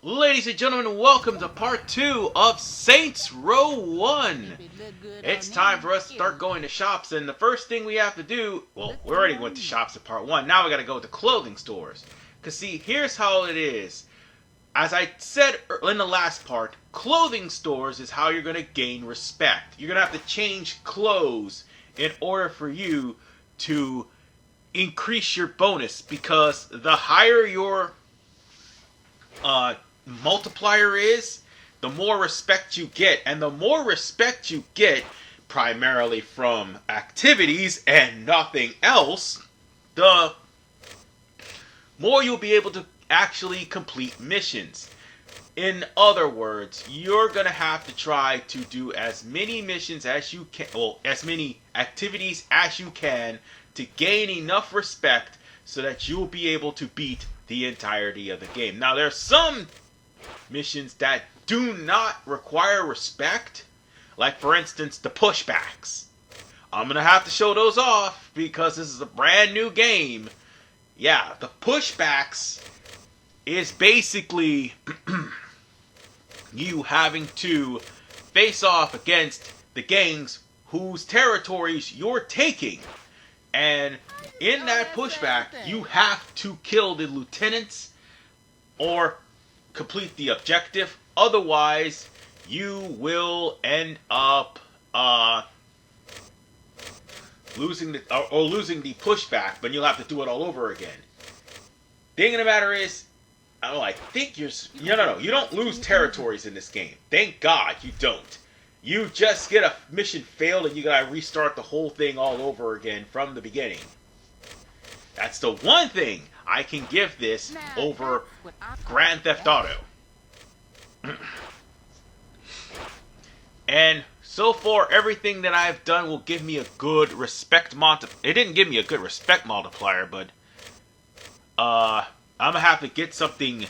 Ladies and gentlemen, welcome to part 2 of Saints Row 1. It's time for us to start going to shops, and the first thing we have to do, well, we already went to shops in part 1, now we gotta go to clothing stores. Cause see, here's how it is. As I said in the last part, clothing stores is how you're gonna gain respect. You're gonna have to change clothes in order for you to increase your bonus, because the higher your multiplier is, the more respect you get, and the more respect you get primarily from activities and nothing else, the more you'll be able to actually complete missions. In other words, you're gonna have to try to do as many missions as you can, well, as many activities as you can to gain enough respect so that you'll be able to beat the entirety of the game. Now, there's some missions that do not require respect, like for instance the pushbacks. I'm gonna have to show those off because this is a brand new game. Yeah, the pushbacks is basically you having to face off against the gangs whose territories you're taking. And in that pushback, you have to kill the lieutenants or complete the objective. Otherwise, you will end up losing the pushback, but you'll have to do it all over again. Thing of the matter is, I think you don't lose territories in this game. Thank God you don't. You just get a mission failed and you gotta restart the whole thing all over again from the beginning. That's the one thing I can give this over Grand Theft Auto. And so far, everything that I've done will give me a good respect multiplier. It didn't give me a good respect multiplier, but I'm gonna have to get something.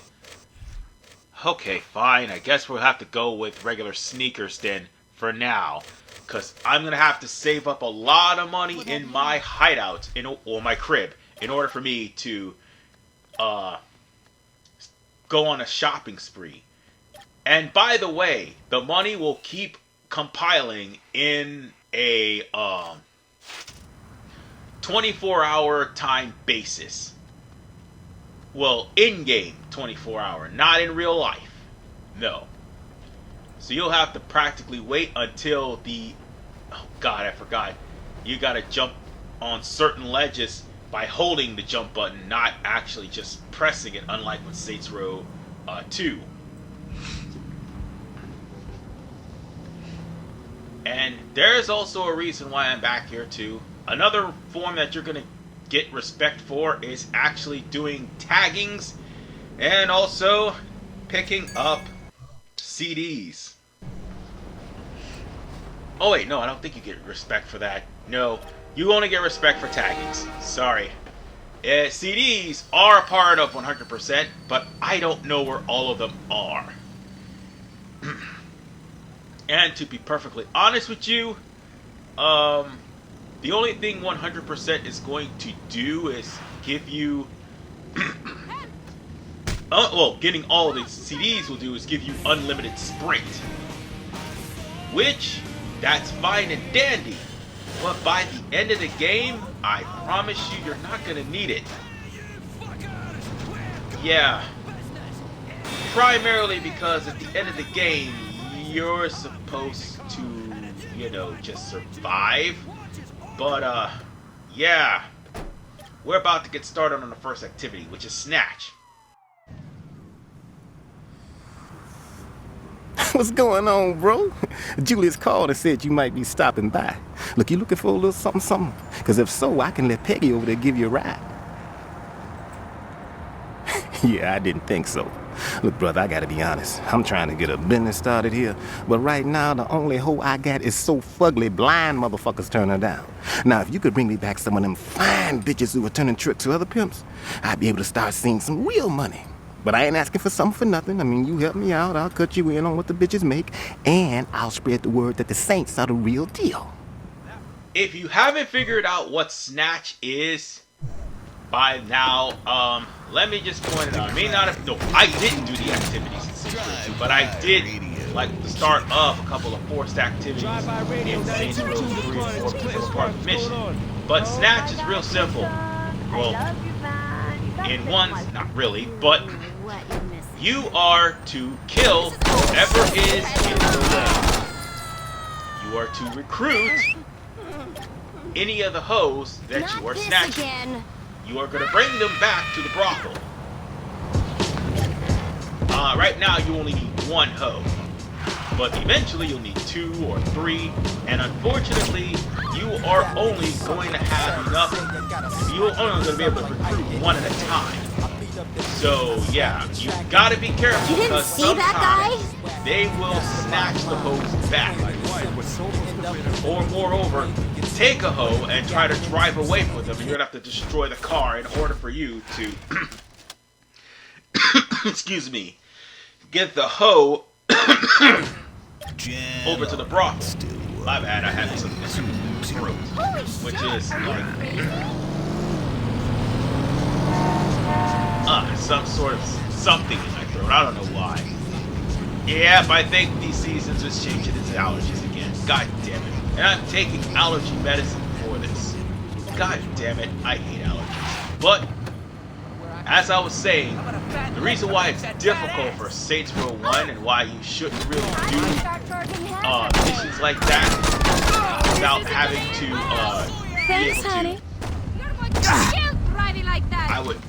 Okay, fine. I guess we'll have to go with regular sneakers then for now, because I'm gonna have to save up a lot of money in my hideout, or my crib, in order for me to go on a shopping spree. And by the way, the money will keep compiling in a 24-hour time basis. Well, in-game 24-hour, not in real life. No. So you'll have to practically wait until oh god, I forgot. You gotta jump on certain ledges by holding the jump button, not actually just pressing it, unlike with Saints Row 2. And there's also a reason why I'm back here too. Another form that you're gonna get respect for is actually doing taggings and also picking up CDs. Oh wait, no, I don't think you get respect for that. No, you only get respect for taggings. Sorry. CDs are a part of 100%, but I don't know where all of them are. And to be perfectly honest with you, the only thing 100% is going to do is give you... well, getting all of the CDs will do is give you unlimited sprint. Which, that's fine and dandy. But by the end of the game, I promise you, you're not going to need it. Yeah. Primarily because at the end of the game, you're supposed to, just survive. But, yeah. We're about to get started on the first activity, which is Snatch. What's going on, bro? Julius called and said you might be stopping by. Look, you looking for a little something? Because if so, I can let Peggy over there give you a ride. Yeah, I didn't think so. Look, brother, I gotta be honest. I'm trying to get a business started here, but right now the only hoe I got is so fugly blind motherfuckers turn her down. Now, if you could bring me back some of them fine bitches who were turning tricks to other pimps, I'd be able to start seeing some real money. But I ain't asking for something for nothing. I mean, you help me out, I'll cut you in on what the bitches make, and I'll spread the word that the Saints are the real deal. If you haven't figured out what Snatch is, by now. Let me just point it out. I may not have. No, I didn't do the activities in Saints Row 2, but I did like the start of a couple of forced activities in Saints Row 3 and 4 because it's part of the mission. But Snatch is real simple. Well, in one, not really, but you are to kill whoever is in the way. You are to recruit any of the hoes that you are snatching. You are going to bring them back to the brothel. Right now, you only need one hoe. But eventually, you'll need 2 or 3. And unfortunately, you are only going to have enough. You're only going to be able to recruit one at a time. So, yeah, you got to be careful because sometimes they will snatch the hoes back. Or, moreover, take a hoe and try to drive away with them, and you're going to have to destroy the car in order for you to, excuse me, get the hoe over to the brothel. My bad, I had something in my throat, which is like some sort of something in my throat. I don't know why. Yep, I think these seasons was changing its allergies again. God damn it. And I'm taking allergy medicine for this. God damn it, I hate allergies. But, as I was saying, the reason why it's difficult for Saints Row 1 and why you shouldn't really do missions like that without having to be able to...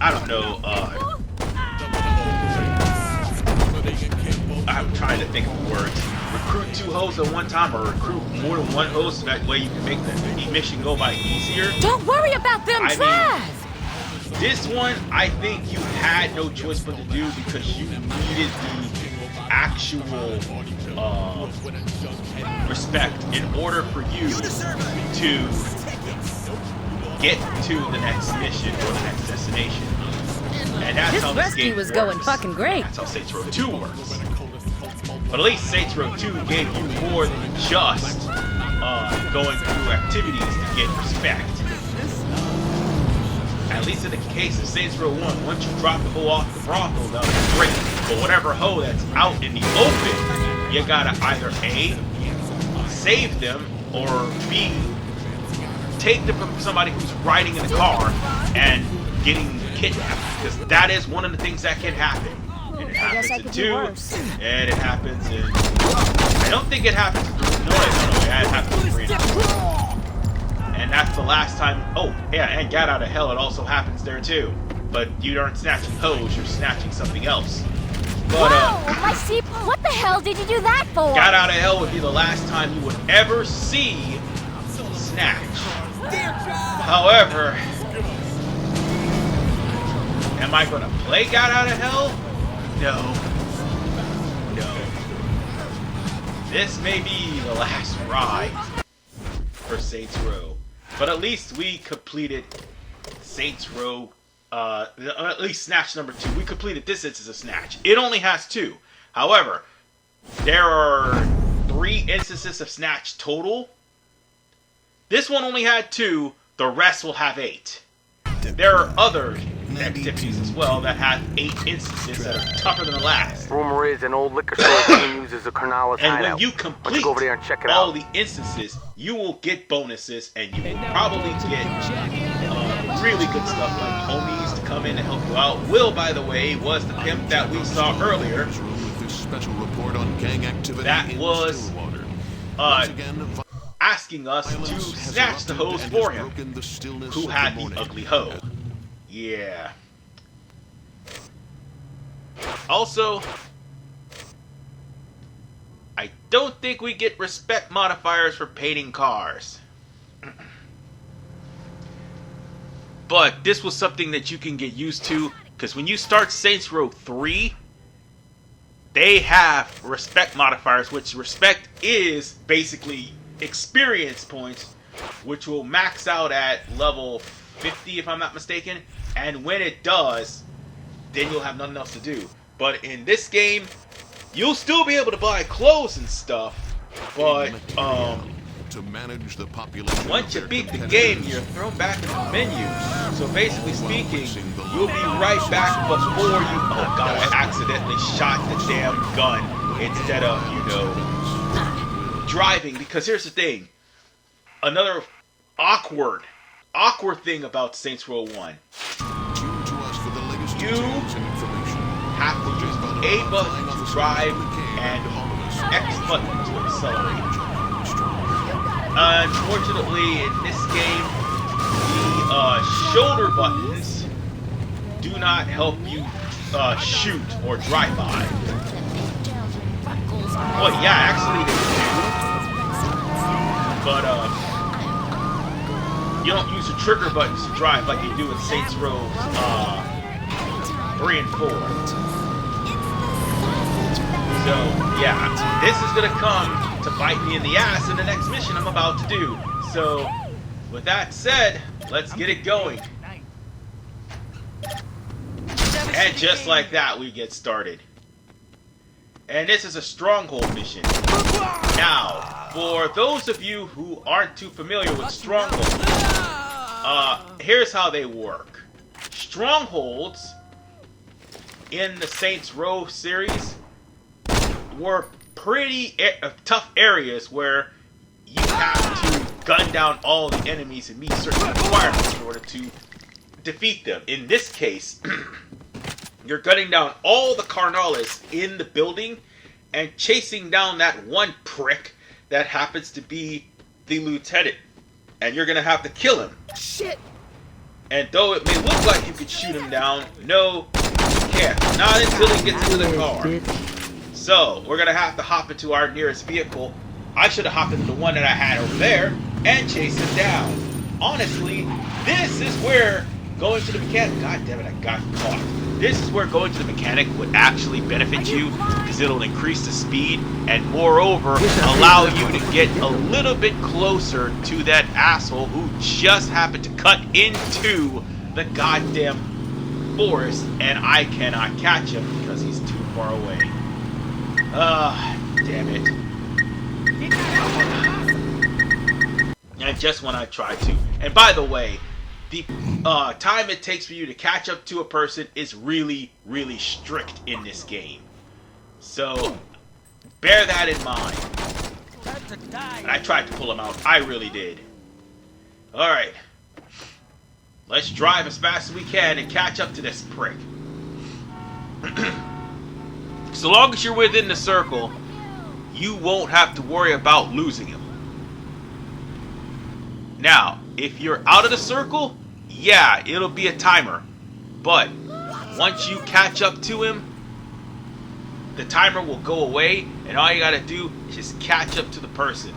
I don't know, I'm trying to think of words. Recruit 2 hoes at one time, or recruit more than one hoe so that way you can make the mission go by easier. Don't worry about them drives! This one, I think you had no choice but to do because you needed the actual respect in order for you to get to the next mission or the next destination. And that's how this game was works. going fucking great. That's how Saints Row 2 works. But at least Saints Row 2 gave you more than just going through activities to get respect. At least in the case of Saints Row 1, once you drop the hoe off the brothel, that was great. But whatever hoe that's out in the open, you gotta either A, save them, or B, take them from somebody who's riding in the car and getting kidnapped. Because that is one of the things that can happen. And it happens in 2, and it happens in... I don't think it happens in 3. No, it happens in 3 now. And that's the last time... Oh, yeah, and Get Out of Hell, it also happens there too. But you aren't snatching hoes, you're snatching something else. But, Whoa, my sheep, what the hell did you do that for? Get Out of Hell would be the last time you would ever see Snatch. However... Am I gonna play Get Out of Hell? No. No. This may be the last ride for Saints Row. But at least we completed Saints Row, at least Snatch number 2. We completed this instance of Snatch. It only has 2. However, there are 3 instances of Snatch total. This one only had 2. The rest will have 8. There are other activities as well that have 8 instances that are tougher than the last. Rumor is an old liquor store being used as a Carnales and hideout. when you complete go over there and check it all out. the instances, you will get bonuses, and you will probably get really good stuff like homies to come in and help you out. Will, by the way, was the pimp that we saw earlier. That was asking us to snatch the hoes for him, who had the ugly hoe. Yeah. Also, I don't think we get respect modifiers for painting cars. But this was something that you can get used to, because when you start Saints Row 3, they have respect modifiers, which respect is basically experience points, which will max out at level 50 if I'm not mistaken, and when it does, then you'll have nothing else to do. But in this game, you'll still be able to buy clothes and stuff, but to manage the population. Once you beat the game, you're thrown back in the menu. So basically speaking, you'll be right back before you... Oh god, I accidentally shot the damn gun instead of, you know, driving. Because here's the thing. Another awkward thing about Saints Row 1. You have to use the A button to drive and X button to accelerate. Unfortunately, in this game, the shoulder buttons do not help you shoot or drive by. Well, yeah, actually they do. But you don't use the trigger buttons to drive like you do in Saints Row 3 and 4. So, yeah, this is going to come to bite me in the ass in the next mission I'm about to do. So, with that said, let's get it going. And just like that, we get started. And this is a stronghold mission. Now, for those of you who aren't too familiar with strongholds, here's how they work. Strongholds in the Saints Row series were pretty tough areas where you have to gun down all the enemies and meet certain requirements in order to defeat them. In this case, you're gunning down all the carnales in the building and chasing down that one prick that happens to be the lieutenant. And you're going to have to kill him. Shit! And though it may look like you could shoot him down, no, you can't. Not until he gets to the car. So, we're going to have to hop into our nearest vehicle. I should have hopped into the one that I had over there and chase him down. Honestly, this is where going to the mechanic... God damn it, I got caught. This is where going to the mechanic would actually benefit you because it'll increase the speed and moreover allow you to get a little bit closer to that asshole who just happened to cut into the goddamn forest and I cannot catch him because he's too far away. Damn it. And just when I tried to. And by the way, the time it takes for you to catch up to a person is really, really strict in this game. So, bear that in mind. And I tried to pull him out. I really did. Alright. Let's drive as fast as we can and catch up to this prick. So long as you're within the circle, you won't have to worry about losing him. Now, if you're out of the circle, yeah, it'll be a timer. But once you catch up to him, the timer will go away, and all you gotta do is just catch up to the person.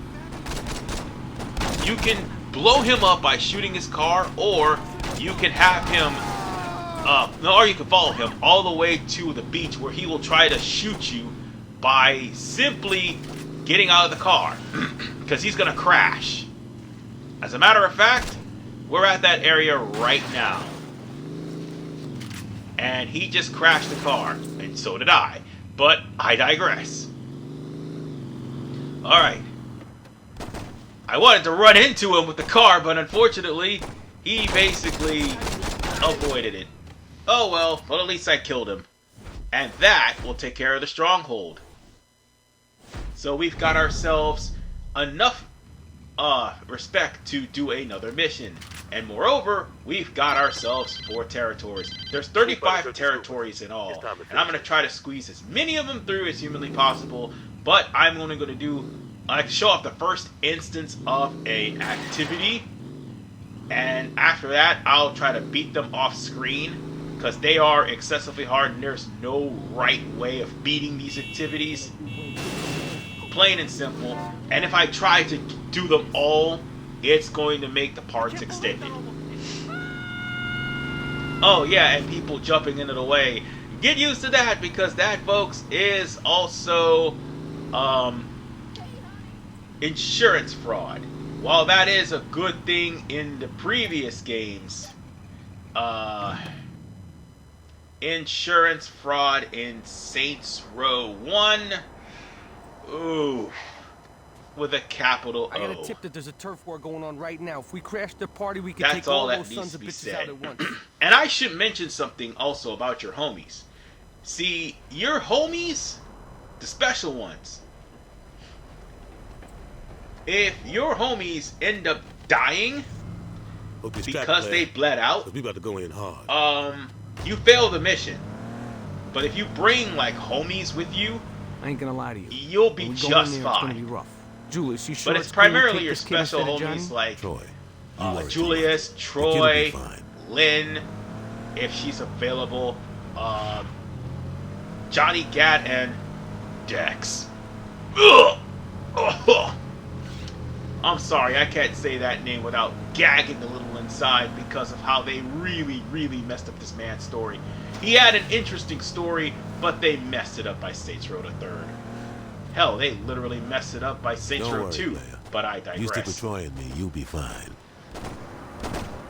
You can blow him up by shooting his car, or you can have him, or you can follow him all the way to the beach where he will try to shoot you by simply getting out of the car, because he's gonna crash. As a matter of fact, we're at that area right now. And he just crashed the car, and so did I. But I digress. Alright. I wanted to run into him with the car, but unfortunately, he basically avoided it. Oh well, at least I killed him. And that will take care of the stronghold. So we've got ourselves enough respect to do another mission. And moreover, we've got ourselves 4 territories. There's 35 territories in all. And I'm going to try to squeeze as many of them through as humanly possible. But I'm only going to do, show off the first instance of a activity. And after that, I'll try to beat them off screen. Because they are excessively hard and there's no right way of beating these activities. Plain and simple. And if I try to do them all, it's going to make the parts extended. Oh yeah, and people jumping into the way. Get used to that, because that, folks, is also insurance fraud. While that is a good thing in the previous games, insurance fraud in Saints Row 1, ooh. with a capital O. I got a tip that there's a turf war going on right now. If we crash the party, we can That's take all all that those needs sons to of be bitches said. out at once. And I should mention something also about your homies. See, your homies, the special ones, if your homies end up dying because they bled out, we about to go in hard. you fail the mission. But if you bring like homies with you, I ain't gonna lie to you. you'll be When we go in just there, it's gonna be fine. rough. Julius, you sure But it's cool to primarily take your this kid special instead of homies Johnny? like Troy, Julius, The Troy, kid will be fine. Lynn, if she's available, Johnny Gat, and Dex. Ugh. Ugh. I'm sorry, I can't say that name without gagging a little inside because of how they really, really messed up this man's story. He had an interesting story, but they messed it up by Saints Row the Third. Hell, they literally messed it up by Saints Don't Row worry, 2, player. but I digress. You stick with Troy and me, you'll be fine.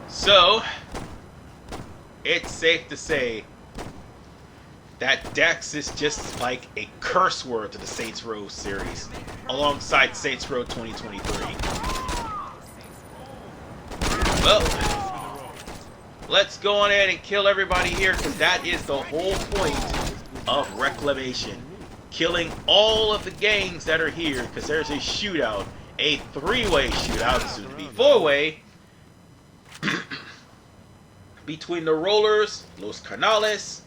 So, it's safe to say that Dex is just like a curse word to the Saints Row series, alongside Saints Row 2023. Well, let's go on ahead and kill everybody here, because that is the whole point of Reclamation. Killing all of the gangs that are here, because there's a shootout, a three-way shootout, soon to be four-way, between the Rollers, Los Canales,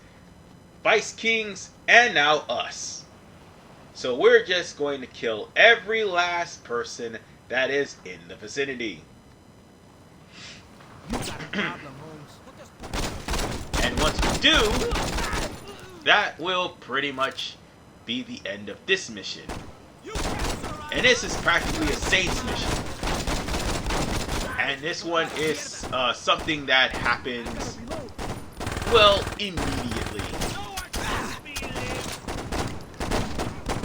Vice Kings, and now us. So we're just going to kill every last person that is in the vicinity. And once we do, that will pretty much be the end of this mission. And this is practically a Saints mission. And this one is something that happens, well, immediately.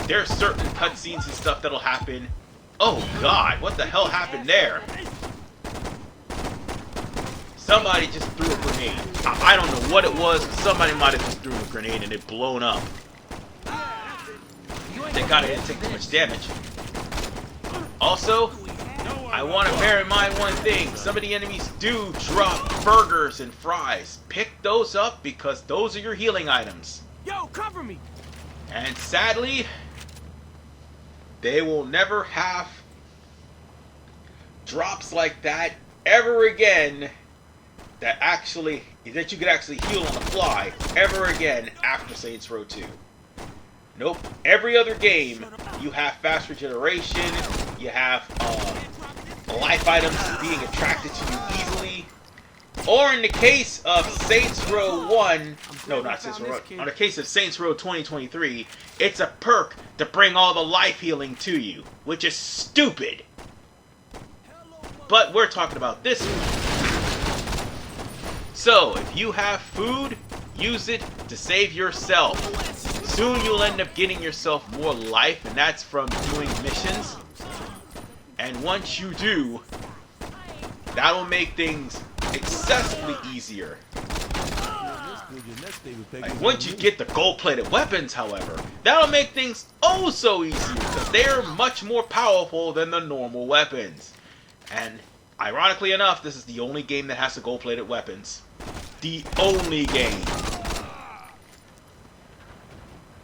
There are certain cutscenes and stuff that'll happen. Oh god, what the hell happened there? Somebody just threw a grenade. I don't know what it was, but somebody might have just threw a grenade and it blown up. Thank god I didn't take too much damage. Also, I want to bear in mind one thing. Some of the enemies do drop burgers and fries. Pick those up because those are your healing items. Yo, cover me! And sadly, they will never have drops like that ever again that you could actually heal on the fly ever again after Saints Row 2. Nope. Every other game, you have fast regeneration, you have life items being attracted to you easily, or in the case of Saints Row 1, no, not Saints Row 1, in the case of Saints Row 2023, it's a perk to bring all the life healing to you, which is stupid. But we're talking about this one. So, if you have food, use it to save yourself. Soon you'll end up getting yourself more life, and that's from doing missions. And once you do, that will make things excessively easier. And once you get the gold-plated weapons, however, that'll make things oh so easier, because they're much more powerful than the normal weapons. And ironically enough, this is the only game that has the gold-plated weapons. The only game.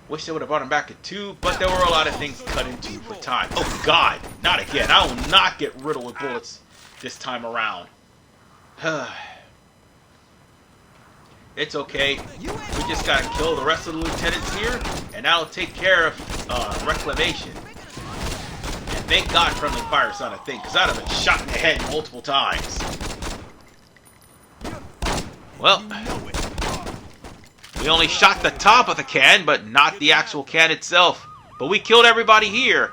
Wish they would have brought him back at 2, but there were a lot of things cut into for time. Oh god, not again. I will not get riddled with bullets this time around. It's okay. We just gotta kill the rest of the lieutenants here, and that'll take care of Reclamation. And thank god Friendly Fire's not a thing, because I'd have been shot in the head multiple times. Well, we only shot the top of the can, but not the actual can itself. But we killed everybody here.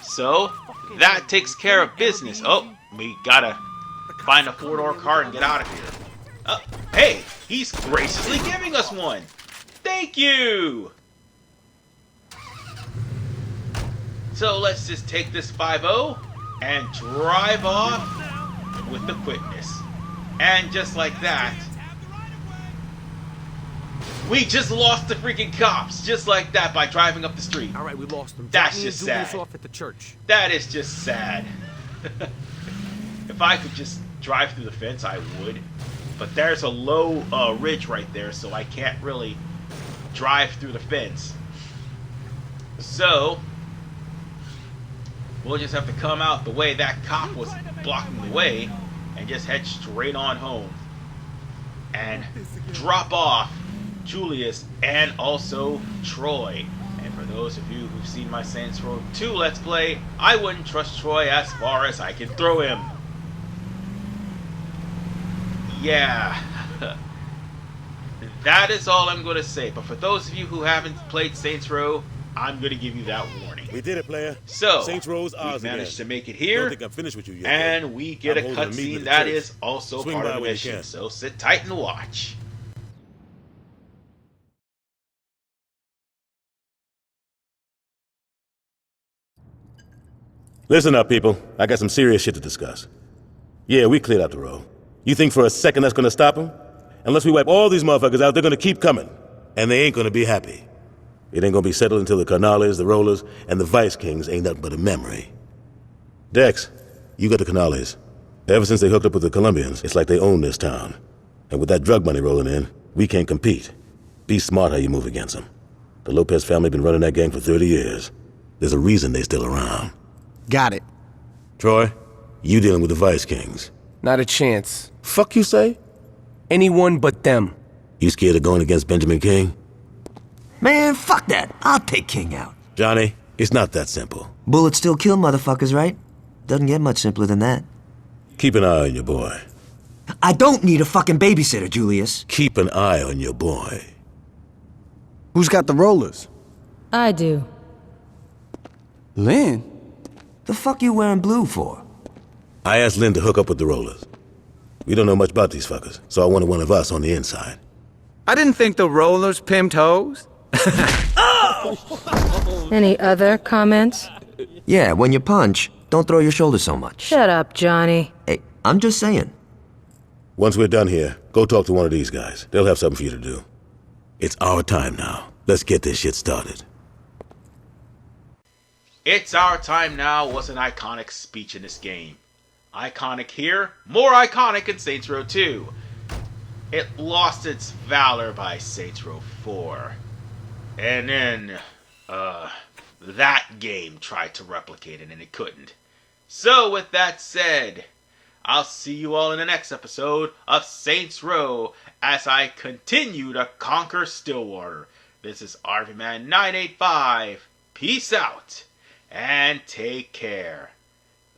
So, that takes care of business. Oh, we gotta find a 4-door car and get out of here. Hey, he's graciously giving us one. Thank you. So, let's just take this 5-0 and drive off with the quickness. And just like that, We just lost the freaking cops, just like that, by driving up the street. All right, we lost them. That's Drop me just and Julius sad. off at the church. That is just sad. If I could just drive through the fence, I would. But there's a low ridge right there, so I can't really drive through the fence. So, we'll just have to come out the way that cop was blocking the way and just head straight on home. And drop off Julius and also Troy. And for those of you who've seen my Saints Row 2 Let's Play, I wouldn't trust Troy as far as I can throw him. Yeah. That is all I'm going to say. But for those of you who haven't played Saints Row, I'm going to give you that warning. We did it, player. So, Saints Row's ours we've managed again. to make it Don't here, think I'm finished with you yet. and we get I'm a holding a meeting cutscene at the that church. is also Swing part by of the when you mission. can. So sit tight and watch. Listen up, people. I got some serious shit to discuss. Yeah, we cleared out the road. You think for a second that's gonna stop them? Unless we wipe all these motherfuckers out, they're gonna keep coming. And they ain't gonna be happy. It ain't gonna be settled until the Canales, the Rollers, and the Vice Kings ain't nothing but a memory. Dex, you got the Canales. Ever since they hooked up with the Colombians, it's like they own this town. And with that drug money rolling in, we can't compete. Be smart how you move against them. The Lopez family been running that gang for 30 years. There's a reason they still around. Got it. Troy, you dealing with the Vice Kings. Not a chance. Fuck you say? Anyone but them. You scared of going against Benjamin King? Man, fuck that. I'll take King out. Johnny, it's not that simple. Bullets still kill motherfuckers, right? Doesn't get much simpler than that. Keep an eye on your boy. I don't need a fucking babysitter, Julius. Keep an eye on your boy. Who's got the rollers? I do. Lynn? The fuck you wearing blue for? I asked Lynn to hook up with the Rollers. We don't know much about these fuckers, so I wanted one of us on the inside. I didn't think the rollers pimped hoes. Any other comments? Yeah, when you punch, don't throw your shoulders so much. Shut up, Johnny. Hey, I'm just saying. Once we're done here, go talk to one of these guys. They'll have something for you to do. It's our time now. Let's get this shit started. It's our time now was an iconic speech in this game. Iconic here, more iconic in Saints Row 2. It lost its valor by Saints Row 4. And then, that game tried to replicate it and it couldn't. So with that said, I'll see you all in the next episode of Saints Row as I continue to conquer Stillwater. This is RVMan985. Peace out and take care.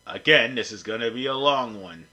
Again, this is going to be a long one.